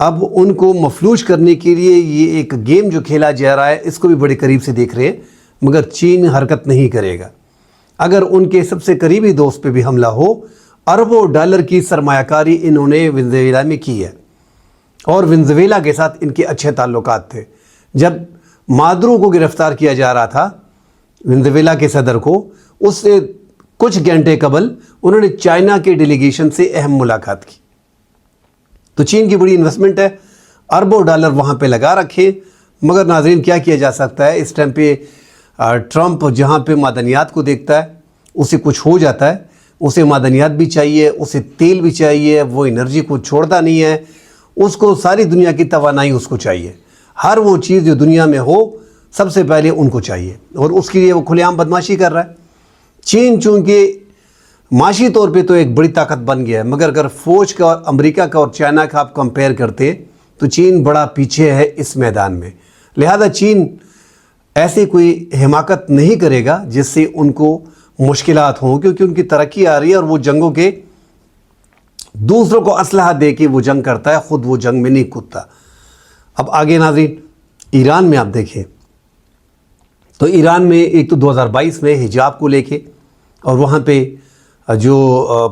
اب ان کو مفلوج کرنے کے لیے یہ ایک گیم جو کھیلا جا رہا ہے اس کو بھی بڑے قریب سے دیکھ رہے ہیں، مگر چین حرکت نہیں کرے گا۔ اگر ان کے سب سے قریبی دوست پہ بھی حملہ ہو، اربوں ڈالر کی سرمایہ کاری انہوں نے ونزویلا میں کی ہے، اور ونزویلا کے ساتھ ان کے اچھے تعلقات تھے۔ جب مادرو کو گرفتار کیا جا رہا تھا، ونزویلا کے صدر کو، اس سے کچھ گھنٹے قبل انہوں نے چائنا کے ڈیلیگیشن سے اہم ملاقات کی۔ تو چین کی بڑی انویسٹمنٹ ہے، اربوں ڈالر وہاں پہ لگا رکھے، مگر ناظرین کیا کیا جا سکتا ہے؟ اس ٹائم پہ ٹرمپ جہاں پہ معدنیات کو دیکھتا ہے اسے کچھ ہو جاتا ہے، اسے معدنیات بھی چاہیے، اسے تیل بھی چاہیے، وہ انرجی کو چھوڑتا نہیں ہے، اس کو ساری دنیا کی توانائی اس کو چاہیے، ہر وہ چیز جو دنیا میں ہو سب سے پہلے ان کو چاہیے، اور اس کے لیے وہ کھلے عام بدماشی کر رہا ہے۔ چین چونکہ معاشی طور پہ تو ایک بڑی طاقت بن گیا ہے، مگر اگر فوج کا اور امریکہ کا اور چائنا کا آپ کمپیئر کرتے تو چین بڑا پیچھے ہے اس میدان میں، لہذا چین ایسے کوئی حماقت نہیں کرے گا جس سے ان کو مشکلات ہوں، کیونکہ ان کی ترقی آ رہی ہے اور وہ جنگوں کے دوسروں کو اسلحہ دے کے وہ جنگ کرتا ہے، خود وہ جنگ میں نہیں کودتا۔ اب آگے ناظرین ایران میں آپ دیکھیں تو ایران میں ایک تو 2022 میں حجاب کو لے کے اور وہاں پہ جو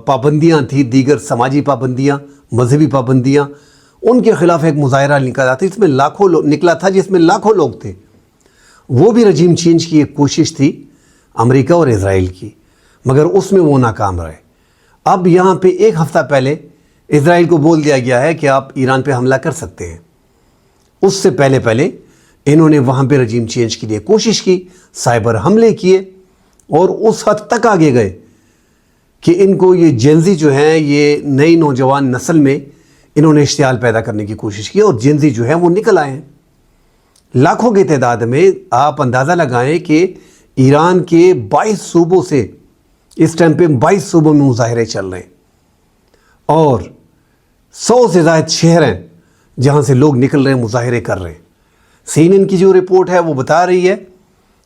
پابندیاں تھیں، دیگر سماجی پابندیاں، مذہبی پابندیاں، ان کے خلاف ایک مظاہرہ نکلا تھا جس میں لاکھوں لوگ تھے۔ وہ بھی رجیم چینج کی ایک کوشش تھی امریکہ اور اسرائیل کی، مگر اس میں وہ ناکام رہے۔ اب یہاں پہ ایک ہفتہ پہلے اسرائیل کو بول دیا گیا ہے کہ آپ ایران پہ حملہ کر سکتے ہیں۔ اس سے پہلے انہوں نے وہاں پہ رجیم چینج کے لیے کوشش کی، سائبر حملے کیے، اور اس حد تک آگے گئے کہ ان کو یہ جینزی جو ہیں، یہ نئی نوجوان نسل میں انہوں نے اشتعال پیدا کرنے کی کوشش کی، اور جینزی جو ہیں وہ نکل آئے ہیں لاکھوں کی تعداد میں۔ آپ اندازہ لگائیں کہ ایران کے 22 صوبوں سے اس ٹائم پہ 22 صوبوں میں مظاہرے چل رہے ہیں، اور 100 سے زائد شہر ہیں جہاں سے لوگ نکل رہے ہیں، مظاہرے کر رہے ہیں۔ CNN کی جو رپورٹ ہے وہ بتا رہی ہے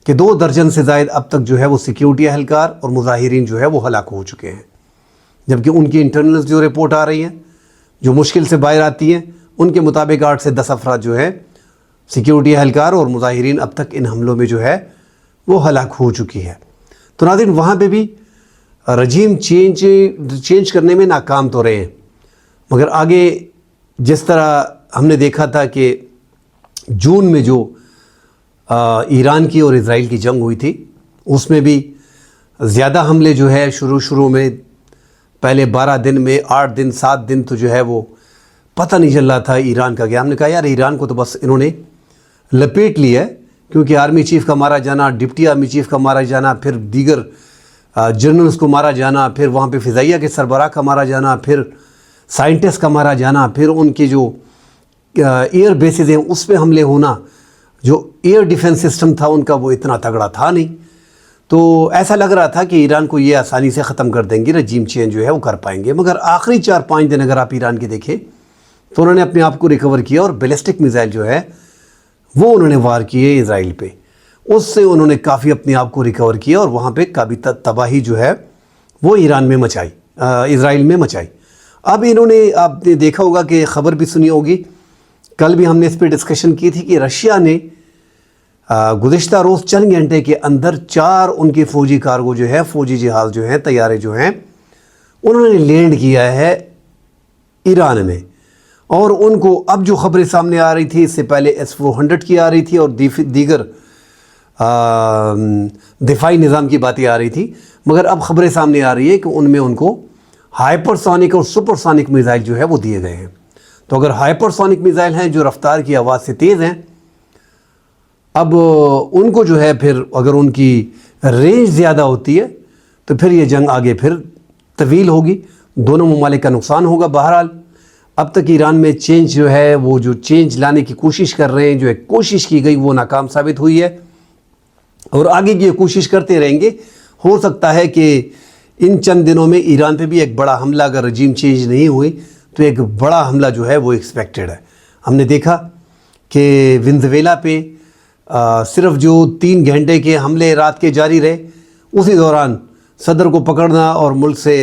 کہ 2 درجن سے زائد اب تک جو ہے وہ سیکیورٹی اہلکار اور مظاہرین جو ہے وہ ہلاک ہو چکے ہیں، جبکہ ان کی انٹرنل جو رپورٹ آ رہی ہیں جو مشکل سے باہر آتی ہیں، ان کے مطابق 8 سے 10 افراد جو ہے سیکیورٹی اہلکار اور مظاہرین اب تک ان حملوں میں جو ہے وہ ہلاک ہو چکی ہے۔ تو ناظرین وہاں پہ بھی رجیم چینج کرنے میں ناکام تو رہے ہیں، مگر آگے جس طرح ہم نے دیکھا تھا کہ جون میں جو ایران کی اور اسرائیل کی جنگ ہوئی تھی، اس میں بھی زیادہ حملے جو ہے شروع میں پہلے 12 دن میں 8 دن 7 دن تو جو ہے وہ پتہ نہیں چل رہا تھا ایران کا کیا۔ ہم نے کہا یار ایران کو تو بس انہوں نے لپیٹ لیا ہے، کیونکہ آرمی چیف کا مارا جانا، ڈپٹی آرمی چیف کا مارا جانا، پھر دیگر جنرلز کو مارا جانا، پھر وہاں پہ فضائیہ کے سربراہ کا مارا جانا، پھر سائنٹسٹ کا مارا جانا، پھر ان کے جو ایئر بیسز ہیں اس پہ حملے ہونا، جو ایئر ڈیفنس سسٹم تھا ان کا وہ اتنا تگڑا تھا نہیں، تو ایسا لگ رہا تھا کہ ایران کو یہ آسانی سے ختم کر دیں گے، رجیم چینج جو ہے وہ کر پائیں گے۔ مگر آخری 4-5 دن اگر آپ ایران کے دیکھیں تو انہوں نے اپنے آپ کو ریکور کیا، اور بیلسٹک میزائل جو ہے وہ انہوں نے وار کیے اسرائیل پہ، اس سے انہوں نے کافی اپنے آپ کو ریکور کیا، اور وہاں پہ کافی تباہی جو ہے وہ ایران میں مچائی، اسرائیل میں مچائی۔ اب انہوں نے، آپ نے دیکھا ہوگا کہ خبر بھی سنی ہوگی، کل بھی ہم نے اس پہ ڈسکشن کی تھی کہ رشیا نے گزشتہ روز چند گھنٹے کے اندر 4 ان کے فوجی کارگو جو ہے، فوجی جہاز جو ہیں، طیارے جو ہیں، انہوں نے لینڈ کیا ہے ایران میں، اور ان کو اب جو خبریں سامنے آ رہی تھی، اس سے پہلے S-400 کی آ رہی تھی اور دیگر دفاعی نظام کی باتیں آ رہی تھی، مگر اب خبریں سامنے آ رہی ہے کہ ان میں ان کو ہائپر سونک اور سپر سونک میزائل جو ہے وہ دیے گئے ہیں۔ تو اگر ہائپر سونک میزائل ہیں جو رفتار کی آواز سے تیز ہیں، اب ان کو جو ہے پھر اگر ان کی رینج زیادہ ہوتی ہے تو پھر یہ جنگ آگے پھر طویل ہوگی، دونوں ممالک کا نقصان ہوگا۔ بہرحال اب تک ایران میں چینج جو ہے، وہ جو چینج لانے کی کوشش کر رہے ہیں، جو ایک کوشش کی گئی وہ ناکام ثابت ہوئی ہے، اور آگے کی یہ کوشش کرتے رہیں گے۔ ہو سکتا ہے کہ ان چند دنوں میں ایران پہ بھی ایک بڑا حملہ، اگر رجیم چینج نہیں ہوئی تو ایک بڑا حملہ جو ہے وہ ایکسپیکٹڈ ہے۔ ہم نے دیکھا کہ ونزویلا پہ صرف جو 3 گھنٹے کے حملے رات کے جاری رہے، اسی دوران صدر کو پکڑنا اور ملک سے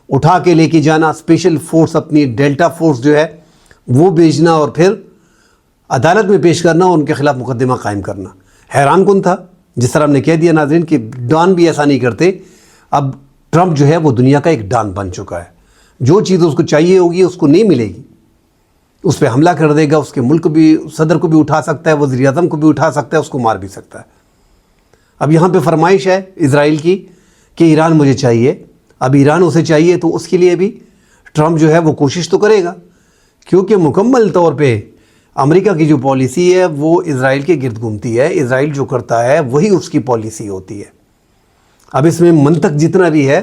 اٹھا کے لے کے جانا، اسپیشل فورس اپنی ڈیلٹا فورس جو ہے وہ بھیجنا اور پھر عدالت میں پیش کرنا اور ان کے خلاف مقدمہ قائم کرنا حیران کن تھا. جس طرح ہم نے کہہ دیا ناظرین کہ ڈان بھی ایسا نہیں کرتے. اب ٹرمپ جو ہے وہ دنیا کا ایک ڈان بن چکا ہے. جو چیز اس کو چاہیے ہوگی اس کو نہیں ملے گی، اس پہ حملہ کر دے گا. اس کے ملک بھی، صدر کو بھی اٹھا سکتا ہے، وزیر اعظم کو بھی اٹھا سکتا ہے، اس کو مار بھی سکتا ہے. اب یہاں پہ فرمائش ہے اسرائیل کی کہ ایران مجھے چاہیے. اب ایران اسے چاہیے تو اس کے لیے بھی ٹرمپ جو ہے وہ کوشش تو کرے گا، کیونکہ مکمل طور پہ امریکہ کی جو پالیسی ہے وہ اسرائیل کے گرد گھومتی ہے. اسرائیل جو کرتا ہے وہی اس کی پالیسی ہوتی ہے. اب اس میں منطق جتنا بھی ہے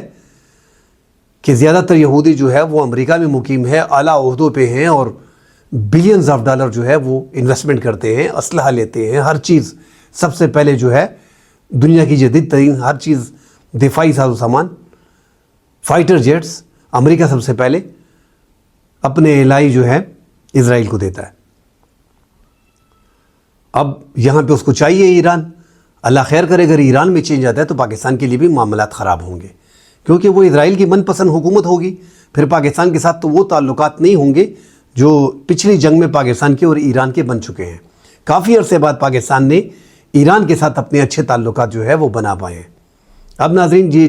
کہ زیادہ تر یہودی جو ہے وہ امریکہ میں مقیم ہے، اعلیٰ عہدوں پہ ہیں اور بلینز آف ڈالر جو ہے وہ انویسٹمنٹ کرتے ہیں، اسلحہ لیتے ہیں. ہر چیز سب سے پہلے جو ہے دنیا کی جدید ترین ہر چیز، دفاعی ساز و سامان، فائٹر جیٹس، امریکہ سب سے پہلے اپنے الہی جو ہے اسرائیل کو دیتا ہے. اب یہاں پہ اس کو چاہیے ایران. اللہ خیر کرے اگر ایران میں چینج آتا ہے تو پاکستان کے لیے بھی معاملات خراب ہوں گے، کیونکہ وہ اسرائیل کی من پسند حکومت ہوگی. پھر پاکستان کے ساتھ تو وہ تعلقات نہیں ہوں گے جو پچھلی جنگ میں پاکستان کے اور ایران کے بن چکے ہیں. کافی عرصے بعد پاکستان نے ایران کے ساتھ اپنے اچھے تعلقات جو ہے وہ بنا پائے ہیں. اب ناظرین جی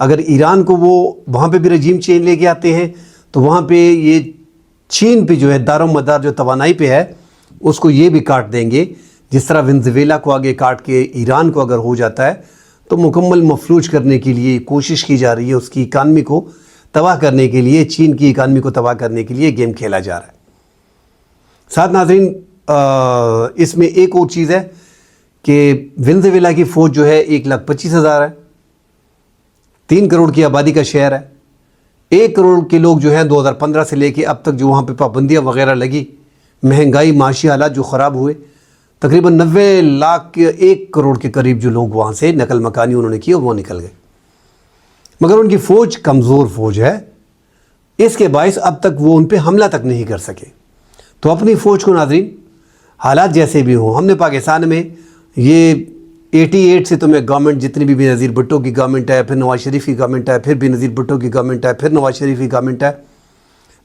اگر ایران کو وہ وہاں پہ بھی رجیم چینج لے کے آتے ہیں تو وہاں پہ یہ چین پہ جو ہے دار و مدار جو توانائی پہ ہے اس کو یہ بھی کاٹ دیں گے. جس طرح ونزویلا کو آگے کاٹ کے ایران کو اگر ہو جاتا ہے تو مکمل مفلوج کرنے کے لیے کوشش کی جا رہی ہے، اس کی اکانومی کو تباہ کرنے کے لیے، چین کی اکانومی کو تباہ کرنے کے لیے گیم کھیلا جا رہا ہے. ساتھ ناظرین اس میں ایک اور چیز ہے کہ ونزویلا کی فوج جو ہے 1,25,000 ہے، 3 کروڑ کی آبادی کا شہر ہے. 1 کروڑ کے لوگ جو ہیں 2015 سے لے کے اب تک جو وہاں پہ پابندیاں وغیرہ لگی، مہنگائی، معاشی حالات جو خراب ہوئے، تقریباً 90 لاکھ کے 1 کروڑ کے قریب جو لوگ وہاں سے نقل مکانی انہوں نے کی اور وہ نکل گئے. مگر ان کی فوج کمزور فوج ہے، اس کے باعث اب تک وہ ان پہ حملہ تک نہیں کر سکے. تو اپنی فوج کو ناظرین حالات جیسے بھی ہوں، ہم نے پاکستان میں یہ 88 سے تو میں گورنمنٹ جتنی بھی بینظیر بھٹو کی گورنمنٹ ہے، پھر نواز شریف کی گورنمنٹ ہے، پھر بینظیر بھٹو کی گورنمنٹ ہے، پھر نواز شریف کی گورنمنٹ ہے،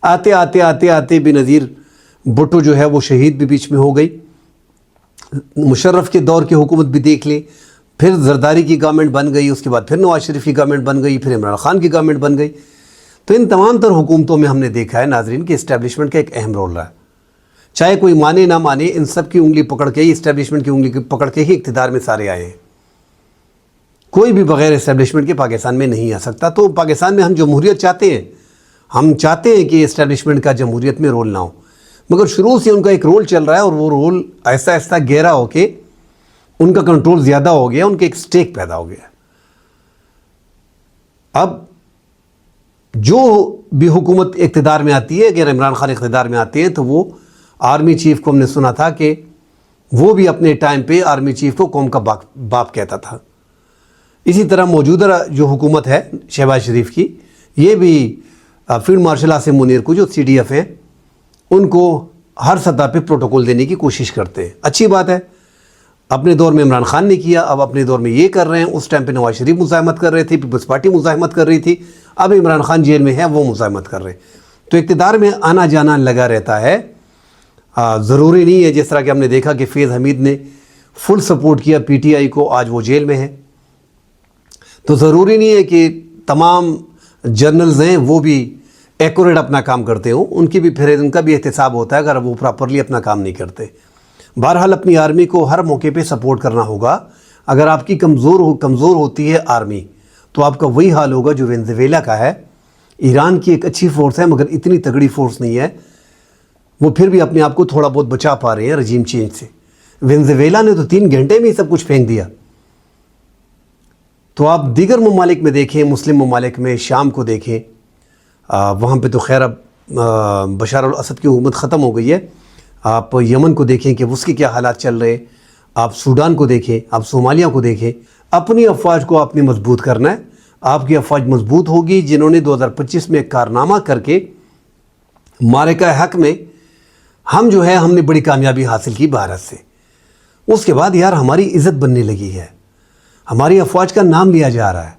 آتے بینظیر بھٹو جو ہے وہ شہید بھی بیچ میں ہو گئی. مشرف کے دور کی حکومت بھی دیکھ لیں، پھر زرداری کی گورنمنٹ بن گئی، اس کے بعد پھر نواز شریف کی گورنمنٹ بن گئی، پھر عمران خان کی گورنمنٹ بن گئی. تو ان تمام تر حکومتوں میں ہم نے دیکھا ہے ناظرین کہ اسٹیبلشمنٹ کا ایک اہم رول رہا ہے. چاہے کوئی مانے نہ مانے، ان سب کی انگلی پکڑ کے ہی، اسٹیبلشمنٹ کی انگلی پکڑ کے ہی اقتدار میں سارے آئے ہیں. کوئی بھی بغیر اسٹیبلشمنٹ کے پاکستان میں نہیں آ سکتا. تو پاکستان میں ہم جمہوریت چاہتے ہیں، ہم چاہتے ہیں کہ اسٹیبلشمنٹ کا جمہوریت میں رول نہ ہو، مگر شروع سے ان کا ایک رول چل رہا ہے اور وہ رول ایسا ایسا گہرا ہو کے ان کا کنٹرول زیادہ ہو گیا، ان کے ایک سٹیک پیدا ہو گیا. اب جو بھی حکومت اقتدار میں آتی ہے، اگر عمران خان اقتدار میں آتے ہیں تو وہ آرمی چیف کو ہم نے سنا تھا کہ وہ بھی اپنے ٹائم پہ آرمی چیف کو قوم کا باپ کہتا تھا. اسی طرح موجودہ جو حکومت ہے شہباز شریف کی، یہ بھی فیلڈ مارشل عاصم منیر کو جو CDF ہیں ان کو ہر سطح پہ پروٹوکول دینے کی کوشش کرتے ہیں. اچھی بات ہے، اپنے دور میں عمران خان نے کیا، اب اپنے دور میں یہ کر رہے ہیں. اس ٹائم پہ نواز شریف مزاحمت کر رہے تھے، پیپلز پارٹی مزاحمت کر رہی تھی، اب عمران خان جیل میں ہے، وہ مزاحمت کر رہے ہیں. تو اقتدار میں آنا جانا لگا رہتا ہے. ضروری نہیں ہے، جس طرح کہ ہم نے دیکھا کہ فیض حمید نے فل سپورٹ کیا PTI کو، آج وہ جیل میں ہے. تو ضروری نہیں ہے کہ تمام جرنلز ہیں وہ بھی ایکوریٹ اپنا کام کرتے ہوں، ان کا بھی احتساب ہوتا ہے اگر وہ پراپرلی اپنا کام نہیں کرتے. بہرحال اپنی آرمی کو ہر موقع پہ سپورٹ کرنا ہوگا. اگر آپ کی کمزور ہوتی ہے آرمی تو آپ کا وہی حال ہوگا جو ونزویلا کا ہے. ایران کی ایک اچھی فورس ہے مگر اتنی تگڑی فورس نہیں ہے، وہ پھر بھی اپنے آپ کو تھوڑا بہت بچا پا رہے ہیں رجیم چینج سے. ونزویلا نے تو 3 گھنٹے میں ہی سب کچھ پھینک دیا. تو آپ دیگر ممالک میں دیکھیں، مسلم ممالک میں، شام کو دیکھیں، وہاں پہ تو خیر اب بشار الاسد کی حکومت ختم ہو گئی ہے. آپ یمن کو دیکھیں کہ اس کے کیا حالات چل رہے ہیں، آپ سوڈان کو دیکھیں، آپ صومالیہ کو دیکھیں. اپنی افواج کو آپ نے مضبوط کرنا ہے. آپ کی افواج مضبوط ہوگی جنہوں نے 2025 میں ایک کارنامہ کر کے معرکہ حق میں ہم نے بڑی کامیابی حاصل کی بھارت سے. اس کے بعد یار ہماری عزت بننے لگی ہے، ہماری افواج کا نام لیا جا رہا ہے،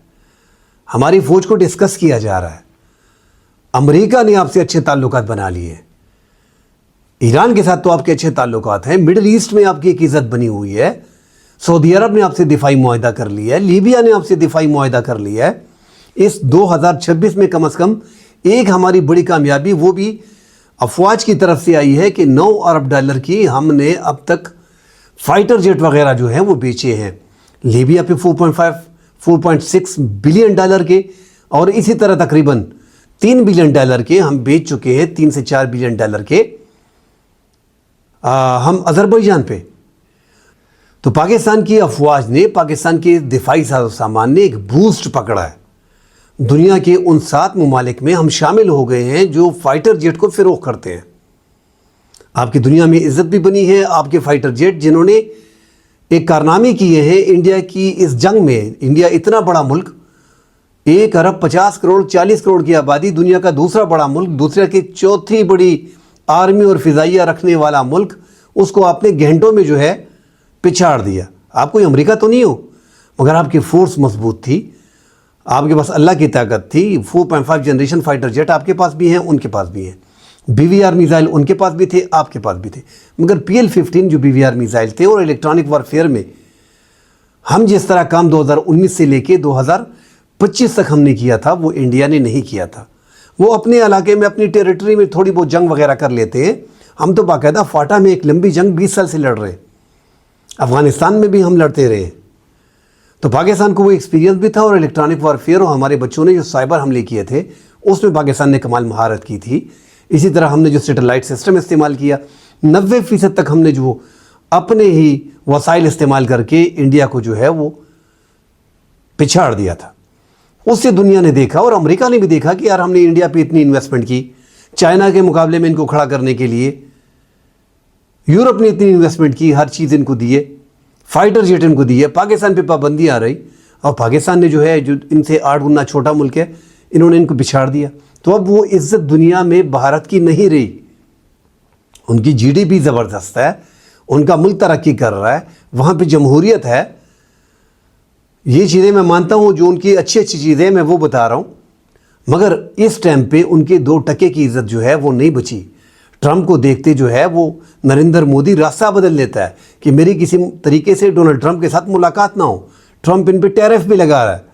ہماری فوج کو ڈسکس کیا جا رہا ہے. امریکہ نے آپ سے اچھے تعلقات بنا لیے ہیں. ایران کے ساتھ تو آپ کے اچھے تعلقات ہیں، مڈل ایسٹ میں آپ کی ایک عزت بنی ہوئی ہے، سعودی عرب نے آپ سے دفاعی معاہدہ کر لیا ہے، لیبیا نے آپ سے دفاعی معاہدہ کر لیا ہے۔ اس 2026 میں کم از کم ایک ہماری بڑی کامیابی وہ بھی افواج کی طرف سے آئی ہے کہ $9 ارب کی ہم نے اب تک فائٹر جیٹ وغیرہ جو ہیں وہ بیچے ہیں، لیبیا پہ 4.6 بلین ڈالر کے، اور اسی طرح تقریباً $3 بلین کے ہم بیچ چکے ہیں، 3 سے 4 بلین ڈالر کے ہم آذربائیجان پہ۔ تو پاکستان کی افواج نے، پاکستان کے دفاعی ساز و سامان نے ایک بوسٹ پکڑا ہے۔ دنیا کے ان 7 ممالک میں ہم شامل ہو گئے ہیں جو فائٹر جیٹ کو فروغ کرتے ہیں۔ آپ کی دنیا میں عزت بھی بنی ہے، آپ کے فائٹر جیٹ جنہوں نے ایک کارنامے کیے ہیں انڈیا کی اس جنگ میں۔ انڈیا اتنا بڑا ملک، 1 ارب 50 کروڑ 40 کروڑ کی آبادی، دنیا کا دوسرا بڑا ملک، دوسرے کی چوتھی بڑی آرمی اور فضائیہ رکھنے والا ملک، اس کو آپ نے گھنٹوں میں جو ہے پچھاڑ دیا۔ آپ کوئی امریکہ تو نہیں ہو، مگر آپ کی فورس مضبوط تھی، آپ کے پاس اللہ کی طاقت تھی۔ 4.5 جنریشن فائٹر جیٹ آپ کے پاس بھی ہیں، ان کے پاس بھی ہیں، BVR میزائل ان کے پاس بھی تھے، آپ کے پاس بھی تھے، مگر PL-15 جو BVR میزائل تھے اور الیکٹرانک وارفیئر میں ہم جس طرح کام 2019 سے لے کے 2025 تک ہم نے کیا تھا وہ انڈیا نے نہیں کیا تھا۔ وہ اپنے علاقے میں، اپنی ٹیریٹری میں تھوڑی بہت جنگ وغیرہ کر لیتے ہیں، ہم تو باقاعدہ فاٹا میں ایک لمبی جنگ 20 سال سے لڑ رہے ہیں، افغانستان میں بھی ہم لڑتے رہے ہیں۔ تو پاکستان کو وہ ایکسپیرینس بھی تھا، اور الیکٹرانک وارفیئر اور ہمارے بچوں نے جو سائبر حملے کیے تھے اس میں پاکستان نے کمال مہارت کی تھی۔ اسی طرح ہم نے جو سیٹلائٹ سسٹم استعمال کیا، 90% تک ہم نے جو اپنے ہی وسائل استعمال کر کے انڈیا کو جو ہے وہ پچھاڑ دیا تھا۔ اس سے دنیا نے دیکھا اور امریکہ نے بھی دیکھا کہ یار ہم نے انڈیا پہ اتنی انویسٹمنٹ کی، چائنا کے مقابلے میں ان کو کھڑا کرنے کے لیے، یورپ نے اتنی انویسٹمنٹ کی، ہر چیز ان کو دیے، فائٹر جیٹ ان کو دیے، پاکستان پہ پابندی آ رہی، اور پاکستان نے جو ہے جو ان سے 8 گنا چھوٹا ملک ہے، انہوں نے ان کو پچھاڑ دیا۔ تو اب وہ عزت دنیا میں بھارت کی نہیں رہی۔ ان کی GDP زبردست ہے، ان کا ملک ترقی کر رہا ہے، وہاں پہ جمہوریت ہے، یہ چیزیں میں مانتا ہوں، جو ان کی اچھی چیزیں میں وہ بتا رہا ہوں، مگر اس ٹائم پہ ان کے 2 ٹکے کی عزت جو ہے وہ نہیں بچی۔ ٹرمپ کو دیکھتے جو ہے وہ نریندر مودی راستہ بدل لیتا ہے کہ میری کسی طریقے سے ڈونلڈ ٹرمپ کے ساتھ ملاقات نہ ہو، ٹرمپ ان پہ ٹیرف بھی لگا رہا ہے۔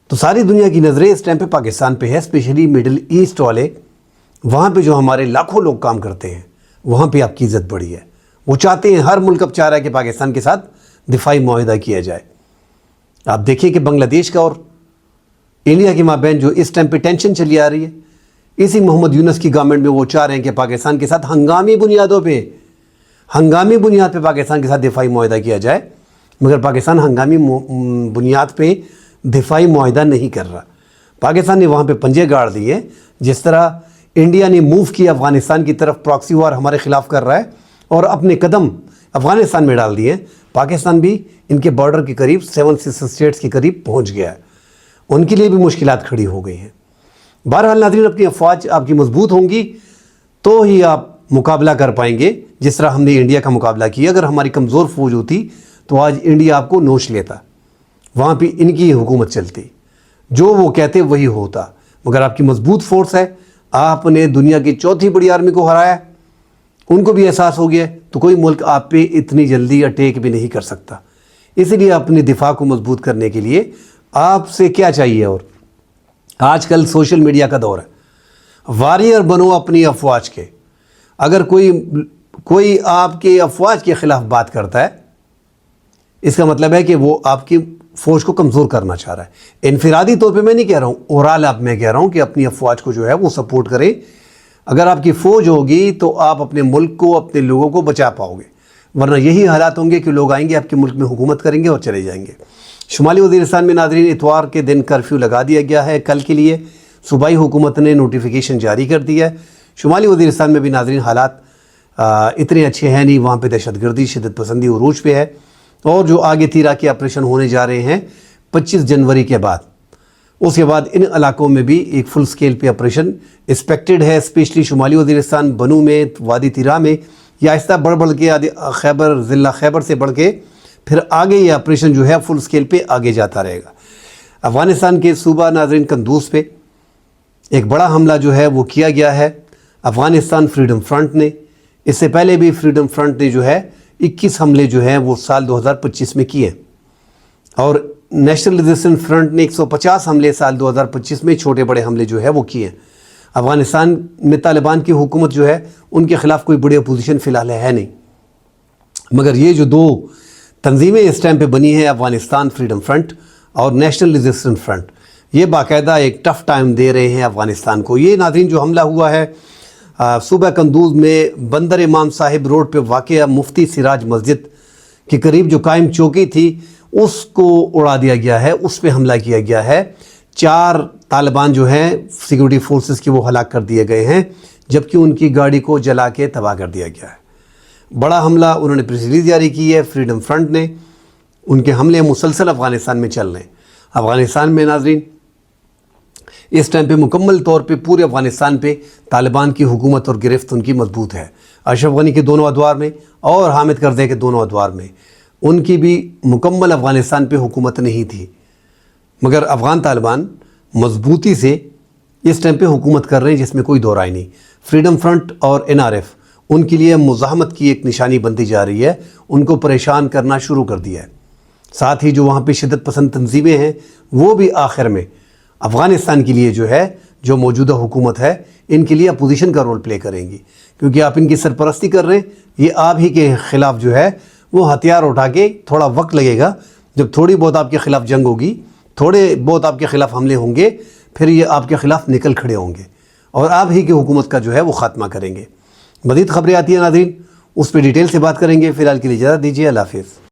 تو ساری دنیا کی نظریں اس ٹائم پہ پاکستان پہ ہے، اسپیشلی مڈل ایسٹ والے، وہاں پہ جو ہمارے لاکھوں لوگ کام کرتے ہیں، وہاں پہ آپ کی عزت بڑی ہے۔ وہ چاہتے ہیں، ہر ملک اب چاہ رہا ہے کہ پاکستان کے ساتھ دفاعی معاہدہ کیا جائے۔ آپ دیکھیں کہ بنگلہ دیش کا اور انڈیا کے مابین جو اس ٹائم پہ ٹینشن چلی آ رہی ہے، اسی محمد یونس کی گورنمنٹ میں وہ چاہ رہے ہیں کہ پاکستان کے ساتھ ہنگامی بنیادوں پہ، ہنگامی بنیاد پہ پاکستان کے ساتھ دفاعی معاہدہ کیا جائے، مگر پاکستان ہنگامی بنیاد پہ دفاعی معاہدہ نہیں کر رہا۔ پاکستان نے وہاں پہ پنجے گاڑ دیے، جس طرح انڈیا نے موو کیا افغانستان کی طرف، پراکسی وار ہمارے خلاف کر رہا ہے، اور اپنے قدم افغانستان میں ڈال دیے۔ پاکستان بھی ان کے بارڈر کے قریب 7 اسٹیٹس کے قریب پہنچ گیا ہے، ان کے لیے بھی مشکلات کھڑی ہو گئی ہیں۔ بہرحال ناظرین، اپنی افواج آپ کی مضبوط ہوں گی تو ہی آپ مقابلہ کر پائیں گے، جس طرح ہم نے انڈیا کا مقابلہ کیا۔ اگر ہماری کمزور فوج ہوتی تو آج انڈیا آپ کو نوچ لیتا، وہاں پہ ان کی حکومت چلتی، جو وہ کہتے وہی ہوتا، مگر آپ کی مضبوط فورس ہے، آپ نے دنیا کی 4تھی بڑی آرمی کو ہرایا، ان کو بھی احساس ہو گیا، تو کوئی ملک آپ پہ اتنی جلدی اٹیک بھی نہیں کر سکتا۔ اس لیے اپنے دفاع کو مضبوط کرنے کے لیے آپ سے کیا چاہیے؟ اور آج کل سوشل میڈیا کا دور ہے، واریر بنو اپنی افواج کے۔ اگر کوئی آپ کے افواج کے خلاف بات کرتا ہے، اس کا مطلب ہے کہ وہ آپ کی فوج کو کمزور کرنا چاہ رہا ہے۔ انفرادی طور پہ میں نہیں کہہ رہا ہوں، اوورال آپ میں کہہ رہا ہوں کہ اپنی افواج کو جو ہے وہ سپورٹ کریں۔ اگر آپ کی فوج ہوگی تو آپ اپنے ملک کو، اپنے لوگوں کو بچا پاؤ گے، ورنہ یہی حالات ہوں گے کہ لوگ آئیں گے آپ کے ملک میں حکومت کریں گے اور چلے جائیں گے۔ شمالی وزیرستان میں ناظرین اتوار کے دن کرفیو لگا دیا گیا ہے، کل کے لیے صوبائی حکومت نے نوٹیفیکیشن جاری کر دیا ہے۔ شمالی وزیرستان میں بھی ناظرین حالات اتنے اچھے ہیں نہیں، وہاں پہ دہشت گردی، شدت پسندی عروج پہ ہے، اور جو آگے تیرا کے آپریشن ہونے جا رہے ہیں 25 جنوری کے بعد، اس کے بعد ان علاقوں میں بھی ایک فل سکیل پہ آپریشن ایکسپیکٹڈ ہے، اسپیشلی شمالی وزیرستان، بنو میں، وادی تیرا میں، یا آہستہ بڑھ کے خیبر، ضلع خیبر سے بڑھ کے پھر آگے یہ آپریشن جو ہے فل سکیل پہ آگے جاتا رہے گا۔ افغانستان کے صوبہ ناظرین قندوز پہ ایک بڑا حملہ جو ہے وہ کیا گیا ہے، افغانستان فریڈم فرنٹ نے، اس سے پہلے بھی فریڈم فرنٹ نے جو ہے 21 حملے جو ہیں وہ سال 2025 میں کیے، اور نیشنل ریزسٹنس فرنٹ نے 150 حملے سال 2025 میں چھوٹے بڑے حملے جو ہے وہ کیے۔ افغانستان میں طالبان کی حکومت جو ہے ان کے خلاف کوئی بڑی اپوزیشن فی الحال ہے نہیں، مگر یہ جو دو تنظیمیں اس ٹائم پہ بنی ہیں، افغانستان فریڈم فرنٹ اور نیشنل ریزسٹنس فرنٹ، یہ باقاعدہ ایک ٹف ٹائم دے رہے ہیں افغانستان کو۔ یہ ناظرین جو حملہ ہوا ہے صوبہ قندوز میں بندر امام صاحب روڈ پہ واقع مفتی سراج مسجد کے قریب جو قائم چوکی تھی اس کو اڑا دیا گیا ہے، اس پہ حملہ کیا گیا ہے۔ 4 طالبان جو ہیں سیکورٹی فورسز کے وہ ہلاک کر دیے گئے ہیں، جبکہ ان کی گاڑی کو جلا کے تباہ کر دیا گیا ہے۔ بڑا حملہ انہوں نے پریس ریلیز جاری کی ہے فریڈم فرنٹ نے، ان کے حملے مسلسل افغانستان میں چل رہے ہیں۔ افغانستان میں ناظرین اس ٹائم پہ مکمل طور پہ پورے افغانستان پہ طالبان کی حکومت اور گرفت ان کی مضبوط ہے۔ اشرف غنی کے دونوں ادوار میں اور حامد کرزئی کے دونوں ادوار میں ان کی بھی مکمل افغانستان پہ حکومت نہیں تھی، مگر افغان طالبان مضبوطی سے اس ٹائم پہ حکومت کر رہے ہیں، جس میں کوئی دو رائے نہیں۔ فریڈم فرنٹ اور NRF ان کے لیے مزاحمت کی ایک نشانی بنتی جا رہی ہے، ان کو پریشان کرنا شروع کر دیا ہے۔ ساتھ ہی جو وہاں پہ شدت پسند تنظیمیں ہیں وہ بھی آخر میں افغانستان کے لیے جو ہے جو موجودہ حکومت ہے ان کے لیے اپوزیشن کا رول پلے کریں گی، کیونکہ آپ ان کی سرپرستی کر رہے ہیں۔ یہ آپ ہی کے خلاف جو ہے وہ ہتھیار اٹھا کے تھوڑا وقت لگے گا، جب تھوڑی بہت آپ کے خلاف جنگ ہوگی، تھوڑے بہت آپ کے خلاف حملے ہوں گے، پھر یہ آپ کے خلاف نکل کھڑے ہوں گے اور آپ ہی کی حکومت کا جو ہے وہ خاتمہ کریں گے۔ مزید خبریں آتی ہیں ناظرین، اس پہ ڈیٹیل سے بات کریں گے۔ فی الحال کے لیے اجازت دیجیے، اللہ حافظ۔